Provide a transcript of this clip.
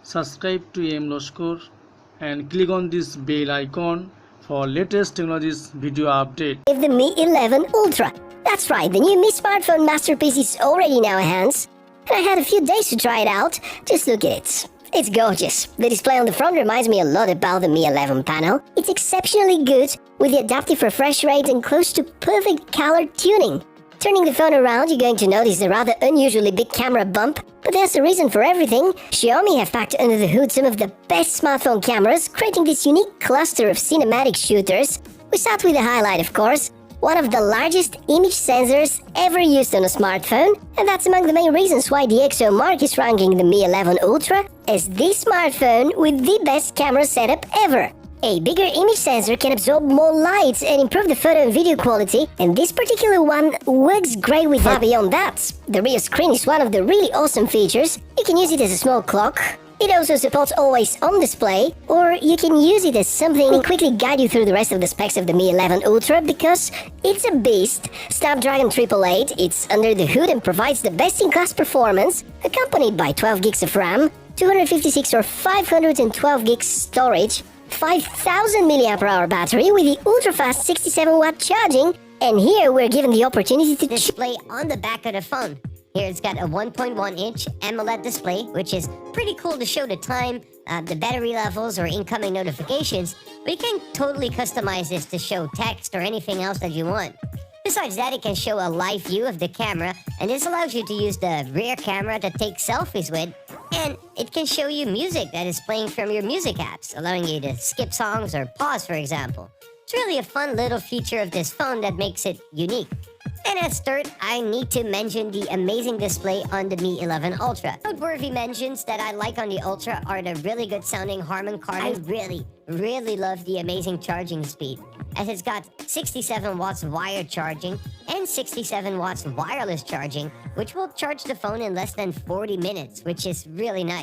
subscribe to M.Laskar and click on this bell icon for latest technologies video update. The Mi 11 Ultra. That's right, the new Mi smartphone masterpiece is already in our hands. And I had a few days to try it out. Just look at it. It's gorgeous. The display on the front reminds me a lot about the Mi 11 panel. It's exceptionally good with the adaptive refresh rate and close to perfect color tuning. Turning the phone around, you're going to notice the rather unusually big camera bump, but there's a reason for everything. Xiaomi have packed under the hood some of the best smartphone cameras, creating this unique cluster of cinematic shooters. We start with the highlight, of course, one of the largest image sensors ever used on a smartphone, and that's among the main reasons why DXOMARK is ranking the Mi 11 Ultra as the smartphone with the best camera setup ever. A bigger image sensor can absorb more light and improve the photo and video quality, and this particular one works great with that. Beyond that, the rear screen is one of the really awesome features. You can use it as a small clock. It also supports always on display, or you can use it as something to quickly guide you through the rest of the specs of the Mi 11 Ultra because it's a beast. Snapdragon 888, it's under the hood and provides the best-in-class performance, accompanied by 12 gigs of RAM, 256 or 512 gigs storage, 5000 mAh battery with the ultra-fast 67-watt charging, and here we're given the opportunity to display on the back of the phone. Here it's got a 1.1-inch AMOLED display, which is pretty cool to show the time, the battery levels, or incoming notifications, but you can totally customize this to show text or anything else that you want. Besides that, it can show a live view of the camera, and this allows you to use the rear camera to take selfies with, and it can show you music that is playing from your music apps, allowing you to skip songs or pause, for example. It's really a fun little feature of this phone that makes it unique. And as third, I need to mention the amazing display on the Mi 11 Ultra. Noteworthy mentions that I like on the Ultra are the really good sounding Harman Kardon. I really love the amazing charging speed, as it's got 67 watts wired charging and 67 watts wireless charging, which will charge the phone in less than 40 minutes, which is really nice.